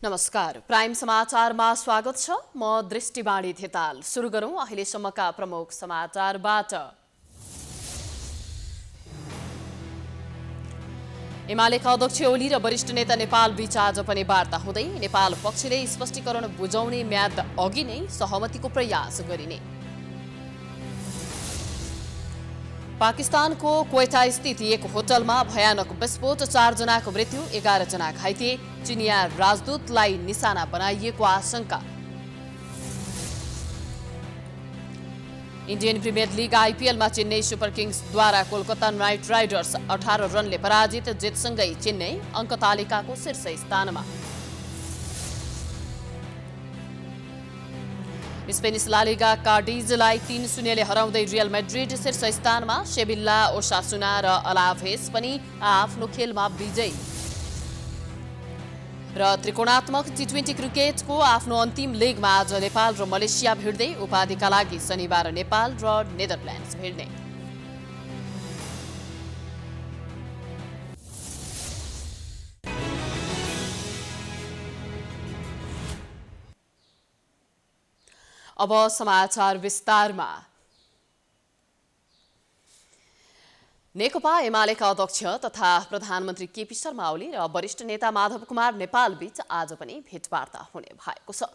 नमस्कार, प्राइम समाचारमा स्वागत छ। म दृष्टिवाणी धेताल। सुरु गरौं अहिलेसम्मका प्रमुख समाचारबाट। एमालेका अध्यक्ष ओली र वरिष्ठ नेता नेपाल बीच आज पनि वार्ता हुँदै नेपाल पक्षले स्पष्टीकरण बुझाउने म्याद अघि नै सहमतिको प्रयास गरिने। पाकिस्तानको क्वेटा स्थित एक होटलमा भयानक विस्फोट, 4 जनाको मृत्यु, 11 जना घाइते, चिनिया राजदूतलाई निशाना बनाइएको आशंका। इन्डियन प्रिमियर लिग आइपिएलमा चेन्नई सुपर किङ्सद्वारा कोलकाता नाइट राइडर्स 18 रनले पराजित, जितसँगै चेन्नई अङ्क तालिकाको शीर्ष स्थानमा। स्पेनिस ला लिगा कार्डिजलाई 3-0ले हराउँदै रियल मैड्रिड शीर्ष स्थानमा। सेभिल्ला, ओसासुना र अलाभेस पनि आफ्नो खेलमा विजयी। र त्रिकोणात्मक टी20 क्रिकेटको आफ्नो अन्तिम लेगमा आज नेपाल र मलेसिया भिड्दै। उपाधिका लागि शनिबार नेपाल र नेदरल्यान्ड्स भिड्ने। अब समाचार विस्तारमा। नेकपा एमालेका अध्यक्ष तथा प्रधानमन्त्री केपी शर्मा ओली र वरिष्ठ नेता माधव कुमार नेपाल बीच आज पनि भेटवार्ता हुने भएको छ।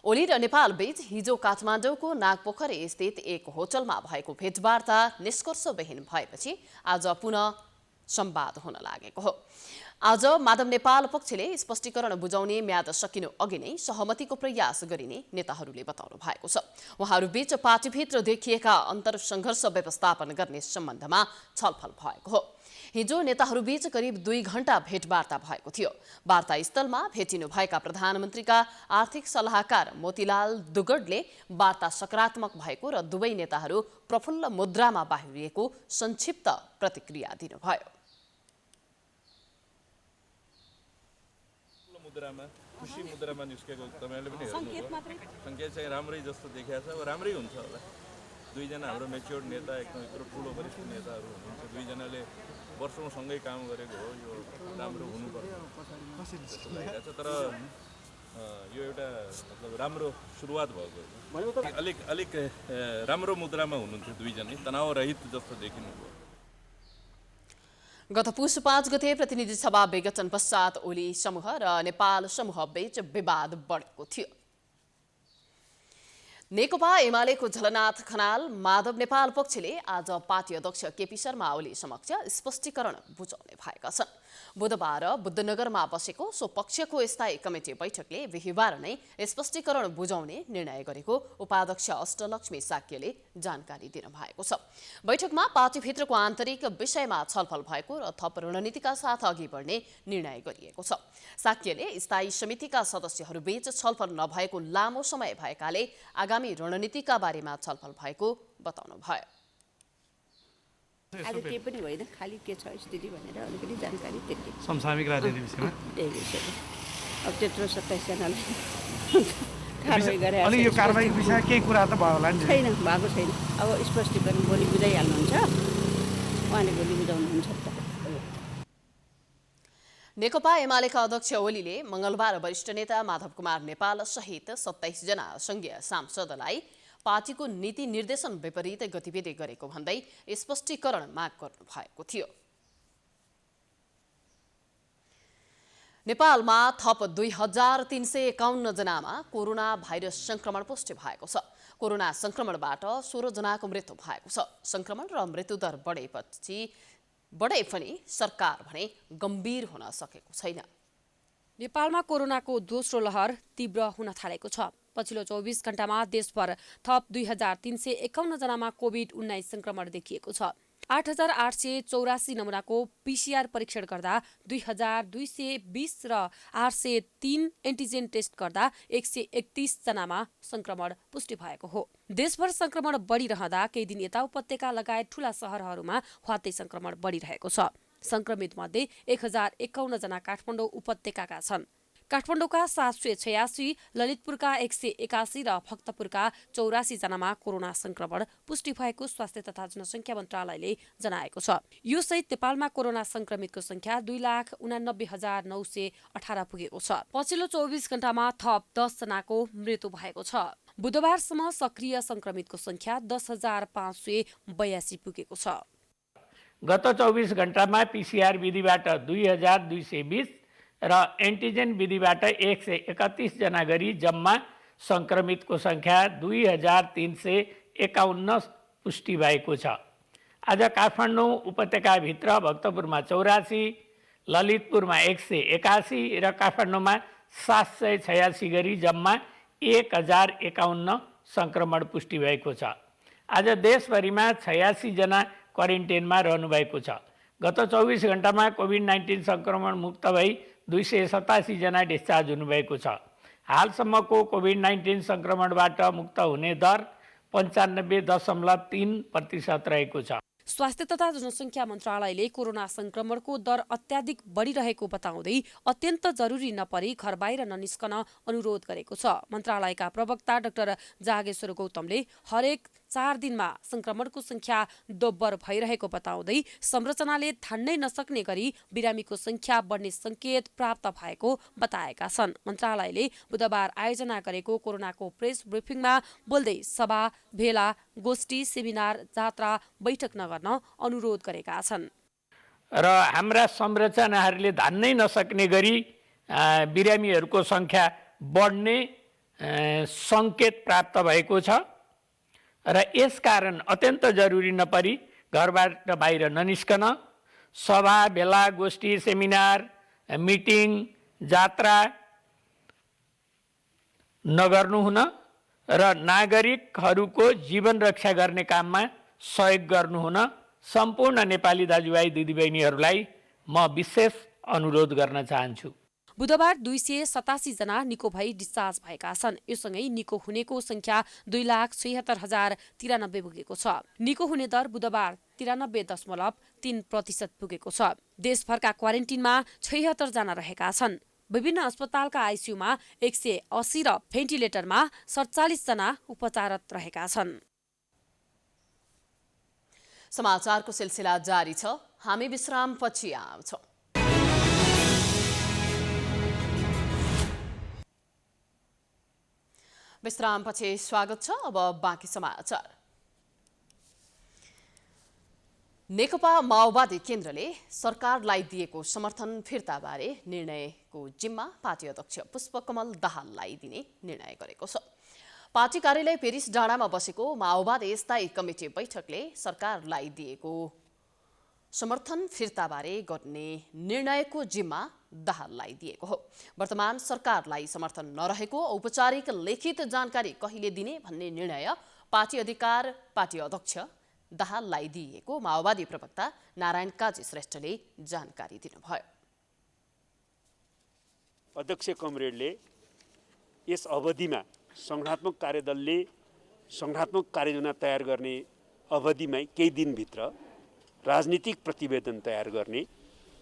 ओली र नेपाल बीच हिजो काठमाडौँको नागपोखरी स्थित एक होटलमा भएको भेटवार्ता निष्कर्षविहीन भएपछि आज पुनः संवाद हुन लागेको हो। आज माधव नेपाल पक्षले स्पष्टीकरण बुझाउने म्याद सकिनु अघि नै सहमतिको प्रयास गरिने नेताहरूले बताउनु भएको छ। उहाँहरूबीच पार्टीभित्र देखिएका अन्तर्सङ्घर्ष व्यवस्थापन गर्ने सम्बन्धमा छलफल भएको हो। हिजो नेताहरूबीच करिब 2 घण्टा भेटवार्ता भएको थियो। वार्तास्थलमा भेटिनुभएका प्रधानमन्त्रीका आर्थिक सल्लाहकार मोतीलाल दुगडले वार्ता सकारात्मक भएको र दुवै नेताहरू प्रफुल्ल मुद्रामा बाहिरिएको संक्षिप्त प्रतिक्रिया दिनुभयो। खुशी मुद्रामा निस्केको तपाईहरुले पनि हेर्नुभयो। संकेत चाहिँ राम्रै जस्तो देखिएको छ। अब राम्रै हुन्छ होला। दुईजना हाम्रो मेच्योर्ड नेता, एकदम यत्रो ठुलो वरिष्ठ नेताहरू हुनुहुन्छ। दुईजनाले वर्षौंसँगै काम गरेको हो। यो राम्रो हुनुपर्छ जस्तो लागेको छ। तर यो एउटा मतलब राम्रो सुरुवात भएको हो। अलिक राम्रो मुद्रामा हुनुहुन्थ्यो दुईजनै, तनाव रहित जस्तो देखिनुभयो। गत पुस 5 गते प्रतिनिधि सभा विघटन पश्चात ओली समूह र नेपाल समूह बीच विवाद बढेको थियो। नेकपा एमालेको झलनाथ खनाल माधव नेपाल पक्षले आज पार्टी अध्यक्ष केपी शर्मा ओली समक्ष स्पष्टीकरण बुझाउने भएका छन्। बुधबार बुद्धनगरमा बसेको सो पक्षको स्थायी कमिटी बैठकले बिहिबार नै स्पष्टीकरण बुझाउने निर्णय गरेको उपाध्यक्ष अष्टलक्ष्मी साक्यले जानकारी दिनुभएको छ। बैठकमा पार्टीभित्रको आन्तरिक विषयमा छलफल भएको र थप रणनीतिका साथ अघि बढ्ने निर्णय गरिएको छ। साक्यले स्थायी समितिका सदस्यहरूबीच छलफल नभएको लामो समय भएकाले आगामी रणनीतिका बारेमा छलफल भएको बताउनुभयो। आज के पनि होइन, खाली के छ स्थिति भनेर अलिकति जानकारी त्यति समसामयिक राजनीति विषयमा त्यही विषय। अब त्यत्रो 27 जनाले कारबाही गरे। अनि यो कारबाही विषय केही कुरा त भयो होला नि? छैन, भएको छैन। अब स्पष्टीकरण भोलि बुझाइहाल्नुहुन्छ, उहाँले भोलि बुझाउनुहुन्छ त। नेकपा एमालेका अध्यक्ष ओलीले मंगलबार वरिष्ठ नेता माधव कुमार नेपाल सहित 27 जना संघीय सांसदलाई पार्टीको नीति निर्देशन विपरीत गतिविधि गरेको भन्दै स्पष्टीकरण माग गर्नु भएको थियो। नेपालमा थप 2351 जनामा कोरोना भाइरस संक्रमण पुष्टि भएको छ। कोरोना संक्रमणबाट 16 जनाको मृत्यु भएको छ। संक्रमण र मृत्युदर बढे पनि सरकार भने गम्भीर हुन सकेको छैन। नेपालमा कोरोनाको दोस्रो लहर तीव्र हुन थालेको छ। पछिल्लो 24 घण्टामा देशभर थप 2351 जनामा कोभिड-19 संक्रमण देखिएको छ। 8884 नमुनाको पीसीआर परीक्षण गर्दा 2220 र 803 एन्टिजेन टेस्ट गर्दा 131 जनामा संक्रमण पुष्टि भएको हो। देशभर संक्रमण बढिरहँदा केही दिन यता उपत्यका लगायत ठूला शहरहरूमा ह्वात्तै संक्रमण बढिरहेको छ। संक्रमित मध्ये 1051 जना काठमाडौँ उपत्यकाका छन्। काठमाडौँका 786, ललितपुरका 181 र भक्तपुरका 84 जनामा कोरोना संक्रमण पुष्टि भएको स्वास्थ्य तथा जनसङ्ख्या मन्त्रालयले जनाएको छ। यो सहित नेपालमा कोरोना संक्रमितको संख्या 2,89,918 पुगेको छ। पछिल्लो 24 घण्टामा थप 10 जनाको मृत्यु भएको छ। बुधबारसम्म सक्रिय संक्रमितको संख्या 10,582 पुगेको छ। गत 24 घण्टामा पीसीआर विधिबाट 2,220 र एन्टिजेन विधिबाट 131 जना गरी जम्मा संक्रमितको संख्या 2,351 पुष्टि भएको छ। आज काठमाडौँ उपत्यकाभित्र भक्तपुरमा 84, ललितपुरमा 181 र काठमाडौँमा 786 गरी जम्मा 1,051 संक्रमण पुष्टि भएको छ। आज देशभरिमा 86 जना क्वारेन्टाइनमा रहनुभएको छ। गत 24 घण्टामा कोभिड-19 संक्रमण मुक्त भई 287 जना डिस्चार्ज हुनुभएको छ। हालसम्मको कोभिड-19 संक्रमणबाट मुक्त हुने दर 95.3% रहेको छ। स्वास्थ्य तथा जनसङ्ख्या मन्त्रालयले कोरोना संक्रमणको दर अत्याधिक बढिरहेको बताउँदै अत्यन्त जरुरी नपरी घर बाहिर ननिस्कन अनुरोध गरेको छ। मन्त्रालयका प्रवक्ता डाक्टर जागेश्वर गौतमले हरेक 4 दिनमा संक्रमणको संख्या दोब्बर भइरहेको बताउँदै संरचनाले धान्नै नसक्ने गरी बिरामीको संख्या बढ्ने संकेत प्राप्त भएको बताएका छन्। मन्त्रालयले बुधबार आयोजना गरेको कोरोनाको प्रेस ब्रिफिङमा बोल्दै सभा, भेला, गोष्ठी, सेमिनार, जात्रा, बैठक नगर्न अनुरोध गरेका छन्। र हाम्रा संरचनाहरूले धान्नै नसक्ने गरी बिरामीहरूको संख्या बढ्ने संकेत प्राप्त भएको छ र यसकारण अत्यन्त जरुरी नपरी घरबाट बाहिर ननिस्कन, सभा, भेला, गोष्ठी, सेमिनार, मिटिङ, जात्रा नगर्नुहुन र नागरिकहरूको जीवन रक्षा गर्ने काममा सहयोग गर्नुहुन सम्पूर्ण नेपाली दाजुभाइ दिदीबहिनीहरूलाई म विशेष अनुरोध गर्न चाहन्छु। बुधबार 287 जना निको भई डिस्चार्ज भएका छन्। योसँगै निको हुनेको संख्या 2,76,093 पुगेको छ। निको हुने दर बुधबार 93.3% पुगेको छ। देशभरका क्वारेन्टिनमा 76 जना रहेका छन्। विभिन्न अस्पतालका आइसियूमा 180 र भेन्टिलेटरमा 47 जना उपचाररत रहेका छन्। समाचारको सिलसिला जारी छ। हामी विश्रामपछि आउँछौँ। विश्रामपछि स्वागत छ। अब बाँकी समाचार। नेकपा माओवादी केन्द्रले सरकारलाई दिएको समर्थन फिर्ताबारे निर्णयको जिम्मा पार्टी अध्यक्ष पुष्पकमल दाहाललाई दिने निर्णय गरेको छ। पार्टी कार्यालय पेरिस डाँडामा बसेको माओवादी स्थायी कमिटी बैठकले सरकारलाई दिएको समर्थन फिर्ताबारे गर्ने निर्णयको जिम्मा दाहाललाई दिएको हो। वर्तमान सरकारलाई समर्थन नरहेको औपचारिक लिखित जानकारी कहिले दिने भन्ने निर्णय पार्टी अध्यक्ष दाहाललाई दिएको माओवादी प्रवक्ता नारायण काजी श्रेष्ठले जानकारी दिनुभयो। अध्यक्ष कमरेडले यस अवधिमा संगठनात्मक कार्यदलले संगठनात्मक कार्ययोजना तयार गर्ने अवधिमै केही दिनभित्र राजनीतिक प्रतिवेदन तयार गर्ने,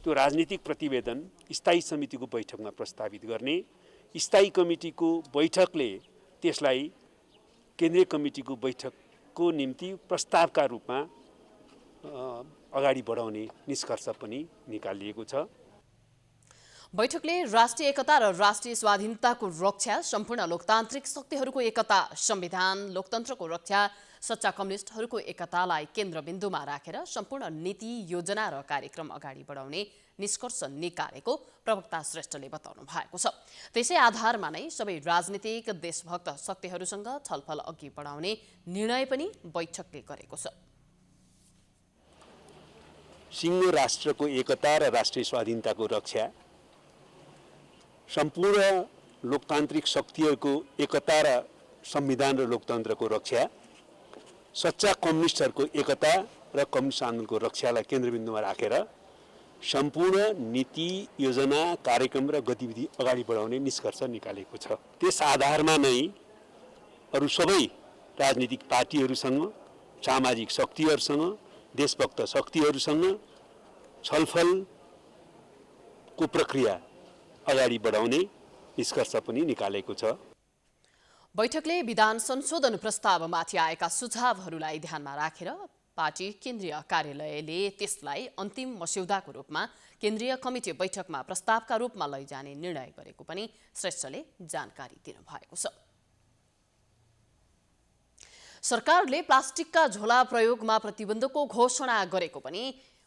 त्यो राजनीतिक प्रतिवेदन स्थायी समितिको बैठकमा प्रस्तावित गर्ने, स्थायी कमिटीको बैठकले त्यसलाई केन्द्रीय कमिटीको बैठकको निम्ति प्रस्तावका रूपमा अगाडि बढाउने निष्कर्ष पनि निकालिएको छ। बैठकले राष्ट्रिय एकता र राष्ट्रिय स्वाधीनताको रक्षा, सम्पूर्ण लोकतान्त्रिक शक्तिहरूको एकता, संविधान, लोकतन्त्रको रक्षा, सच्चा कम्युनिस्टहरूको एकतालाई केन्द्रबिन्दुमा राखेर सम्पूर्ण नीति, योजना र कार्यक्रम अगाडि बढाउने निष्कर्ष निकालेको प्रवक्ता श्रेष्ठले बताउनु भएको छ। त्यसै आधारमा नै सबै राजनीतिक देशभक्त शक्तिहरूसँग छलफल अघि बढाउने निर्णय पनि बैठकले गरेको छ। सिङ्गो राष्ट्रको एकता र राष्ट्रिय स्वाधीनताको रक्षा, सम्पूर्ण लोकतान्त्रिक शक्तिहरूको एकता र संविधान र लोकतन्त्रको रक्षा, सच्चा कम्युनिस्टहरूको एकता र कम्युनिस्ट आन्दोलनको रक्षालाई केन्द्रबिन्दुमा राखेर सम्पूर्ण नीति, योजना, कार्यक्रम र गतिविधि अगाडि बढाउने निष्कर्ष निकालेको छ। त्यस आधारमा नै अरू सबै राजनीतिक पार्टीहरूसँग, सामाजिक शक्तिहरूसँग, देशभक्त शक्तिहरूसँग छलफलको प्रक्रिया अगाडि बढाउने निष्कर्ष पनि निकालेको छ। बैठकले विधान संशोधन प्रस्तावमाथि आएका सुझावहरूलाई ध्यानमा राखेर पार्टी केन्द्रीय कार्यालयले त्यसलाई अन्तिम मस्यौदाको रूपमा केन्द्रीय कमिटी बैठकमा प्रस्तावका रूपमा लैजाने निर्णय गरेको पनि श्रेष्ठले जानकारी दिनुभएको छ। सरकारले प्लास्टिकका झोला प्रयोगमा प्रतिबन्धको घोषणा गरेको पनि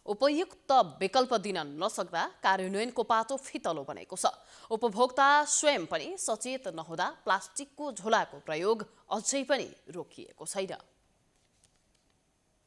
उपयुक्त विकल्प दिन नसक्दा कार्यान्वयनको पाटो फितलो बनेको छ। उपभोक्ता स्वयं पनि सचेत नहुँदा प्लास्टिकको झोलाको प्रयोग अझै पनि रोकिएको छैन।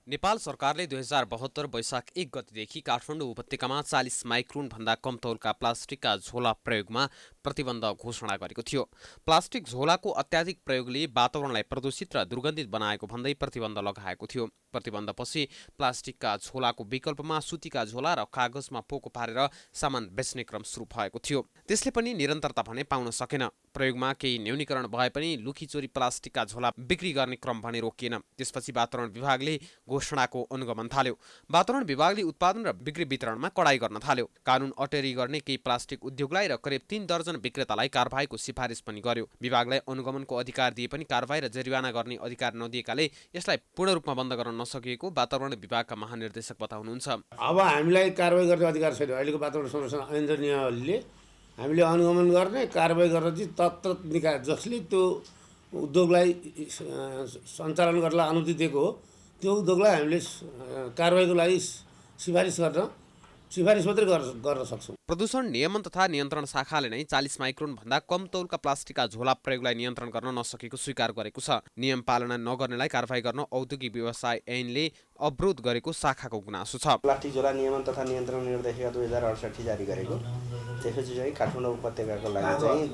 नेपाल सरकारले 2072 वैशाख 1 गतेदेखि काठमाडौँ उपत्यकामा 40 माइक्रोन भन्दा कम तौलका प्लास्टिकका झोला प्रयोगमा प्रतिबन्ध घोषणा गरेको थियो। प्लास्टिक झोलाको अत्याधिक प्रयोगले वातावरणलाई प्रदूषित र दुर्गन्धित बनाएको भन्दै प्रतिबन्ध लगाएको थियो। प्रतिबन्धपछि प्लास्टिकका झोलाको विकल्पमा सुतीका झोला र कागजमा पोको पारेर सामान बेच्ने क्रम सुरु भएको थियो। त्यसले पनि निरन्तरता भने पाउन सकेन। प्रयोगमा केही न्यूनीकरण भए पनि लुकीचोरी प्लास्टिकका झोला बिक्री गर्ने क्रम भने रोकिएन। त्यसपछि वातावरण विभागले घोषणाको अनुगमन थाल्यो। वातावरण विभागले उत्पादन र बिक्री वितरणमा कडाई गर्न थाल्यो। कानुन अटेरी गर्ने केही प्लास्टिक उद्योगलाई र करिब 3 दर्जन विक्रेतालाई कारबाहीको सिफारिस पनि गर्यो। विभागलाई अनुगमनको अधिकार दिए पनि कारबाही र जरिवाना गर्ने अधिकार नदिएकाले यसलाई पूर्ण रूपमा बन्द गर्न नसकेको वातावरण विभागका महानिर्देशक बताउनुहुन्छ। अब हामीलाई कारबाही गर्ने अधिकार छैन। अहिलेको वातावरण संरक्षण ऐन नियमले हामीले अनुगमन गर्ने कारबाही गर्न चाहिँ तत्र निकाय जसले त्यो उद्योगलाई सञ्चालन गर्नलाई अनुमति दिएको हो त्यो उद्योगलाई हामीले कारबाहीको लागि सिफारिस मात्रै गर्न सक्छौँ। प्रदूषण नियमन तथा नियन्त्रण शाखाले नै 40 माइक्रोन भन्दा कम तौलका प्लास्टिकका झोला प्रयोगलाई नियन्त्रण गर्न नसकेको स्वीकार गरेको छ। नियम पालना नगर्नेलाई कारबाही गर्न औद्योगिक व्यवसाय ऐनले अवरोध गरेको शाखाको गुनासो छ। प्लास्टिक झोला नियमन तथा नियन्त्रण निर्देशिका 2068 जारी गरेको, त्यसपछि चाहिँ काठमाडौँ उपत्यकाको लागि चाहिँ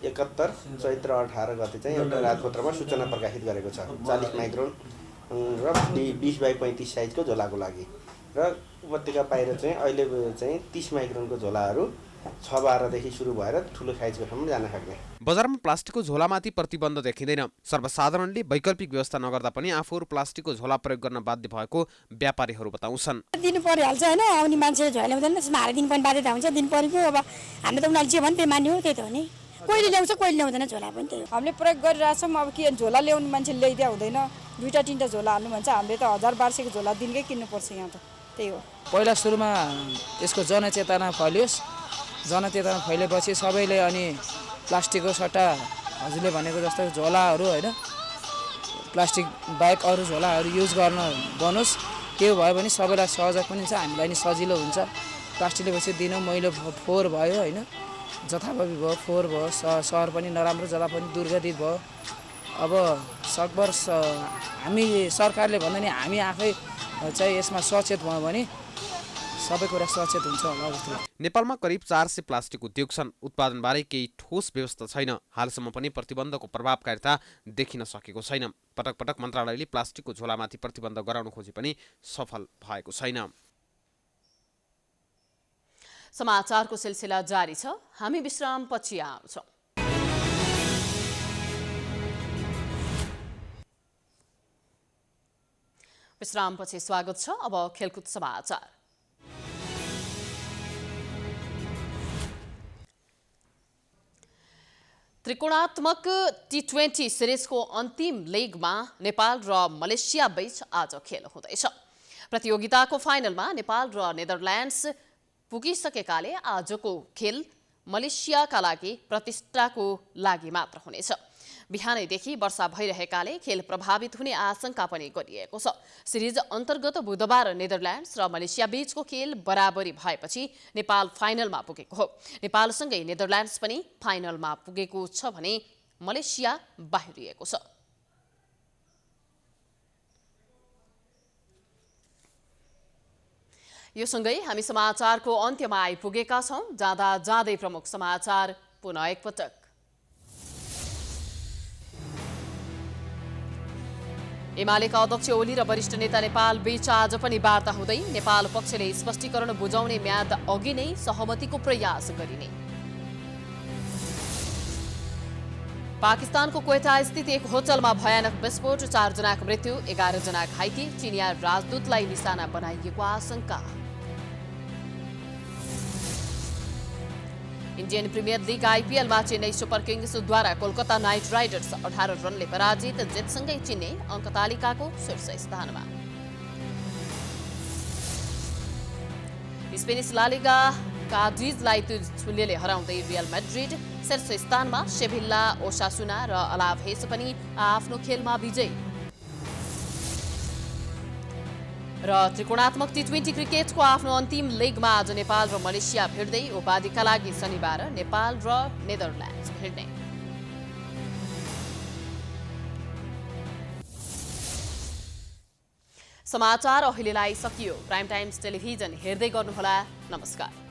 71 चैत्र 18 गते चाहिँ एउटा राजपत्रमा सूचना प्रकाशित गरेको छ। 40 माइक्रोन र 20x35 साइजको झोलाको लागि र उपत्यका बाहिर चाहिँ अहिले चाहिँ 30 माइक्रोनको झोलाहरू 6-12 देखि सुरु भएर ठुलो साइजको सम्म जान सक्ने। बजारमा प्लास्टिकको झोलामाथि प्रतिबन्ध देखिँदैन। सर्वसाधारणले वैकल्पिक व्यवस्था नगर्दा पनि आफूहरू प्लास्टिकको झोला प्रयोग गर्न बाध्य भएको व्यापारीहरू बताउँछन्। दिनु परिहाल्छ हैन, आउने मान्छेले झोला ल्याउँदैन, त्यसमा हारे दिनु पनि बाध्यता हुन्छ। दिनु परेको अब हामीले त उनीहरूले जे भन्छ त्यही मान्यो, त्यही त हो नि। कोहीले ल्याउँछ कोहीले ल्याउँदैन झोला पनि त्यही हो। हामीले प्रयोग गरिरहेछौँ। अब के झोला ल्याउने मान्छेले ल्याइदिया हुँदैन। 2-3टा झोला हाल्नु भन्छ, हामीले त 1000-1200 झोला दिनकै किन्नुपर्छ यहाँ त, त्यही हो। पहिला सुरुमा यसको जनचेतना फैलियोस्। जनचेतना फैलेपछि सबैले अनि प्लास्टिकको सट्टा हजुरले भनेको जस्तो झोलाहरू होइन, प्लास्टिक बाहेक अरू झोलाहरू युज गर्न बनोस्। त्यो भयो भने सबैलाई सहज पनि हुन्छ, हामीलाई नि सजिलो हुन्छ। प्लास्टिकले पछि दिनु मैलो फोहोर भयो होइन, जथाभावी भयो, फोहोर भयो, सहर पनि नराम्रो, जता पनि दुर्गन्धित भयो। अब सकभर हामी सरकारले भन्दा नि हामी आफै चाहिँ यसमा सचेत भयो भने सबै कुरा सचेत हुन्छ होला जस्तो लाग्छ। नेपालमा करिब 400 प्लास्टिक उद्योग छन्। उत्पादनबारे केही ठोस व्यवस्था छैन। हालसम्म पनि प्रतिबन्धको प्रभावकारिता देखिन सकेको छैन। पटक पटक मन्त्रालयले प्लास्टिकको झोलामाथि प्रतिबन्ध गराउन खोजे पनि सफल भएको छैन। समाचारको सिलसिला जारी छ। हामी विश्रामपछि आउँछौँ। विश्रामपछि स्वागत छ। अब खेलकुद समाचार। त्रिकोणात्मक T20 सिरिजको अन्तिम लेगमा नेपाल र मलेसिया बीच आज खेल हुँदैछ। प्रतियोगिताको फाइनलमा नेपाल र नेदरल्यान्ड्स पुगिसकेकाले आजको खेल मलेसियाका लागि प्रतिष्ठाको लागि मात्र हुनेछ। बिहानैदेखि वर्षा भइरहेकाले खेल प्रभावित हुने आशंका पनि गरिएको छ। सिरिज अन्तर्गत बुधबार नेदरल्यान्ड्स र मलेसिया बीचको खेल बराबरी भएपछि नेपाल फाइनलमा पुगेको हो। नेपालसँगै नेदरल्यान्ड्स पनि फाइनलमा पुगेको छ भने मलेसिया बाहिरिएको छ। यो सँगै हामी समाचारको अन्त्यमा आइपुगेका छौँ। जाँदा जाँदै प्रमुख समाचार पुनः एकपटक। एमालेका अध्यक्ष ओली र वरिष्ठ नेता नेपाल बीच आज पनि वार्ता हुँदै नेपाल पक्षले स्पष्टीकरण बुझाउने म्याद अघि नै सहमतिको प्रयास गरिने। पाकिस्तानको क्वेटा स्थित एक होटलमा भयानक विस्फोट, 4 जनाको मृत्यु, 11 जना घाइते, चिनिया राजदूतलाई निशाना बनाइएको आशंका। इन्डियन प्रिमियर लिग आइपिएलमा चेन्नई सुपर किङ्सद्वारा कोलकाता नाइट राइडर्स 18 रनले पराजित, जितसँगै चेन्नई अङ्क तालिकाको शीर्ष स्थानमा। स्पेनिस ला लिगा काडिजलाई 2-0ले हराउँदै रियल मैड्रिड शीर्ष स्थानमा। सेभिल्ला, ओसासुना र अलाभेस पनि आफ्नो खेलमा विजयी। र त्रिकोणात्मक टी20 क्रिकेटको आफ्नो अन्तिम लेगमा आज नेपाल र मलेसिया भिड्दै उपाधिका लागि शनिबार नेपाल र नेदरल्यान्ड्स भिड्ने। समाचार अहिलेलाई सकियो। प्राइम टाइम्स टेलिभिजन हेर्दै गर्नुहोला। नमस्कार।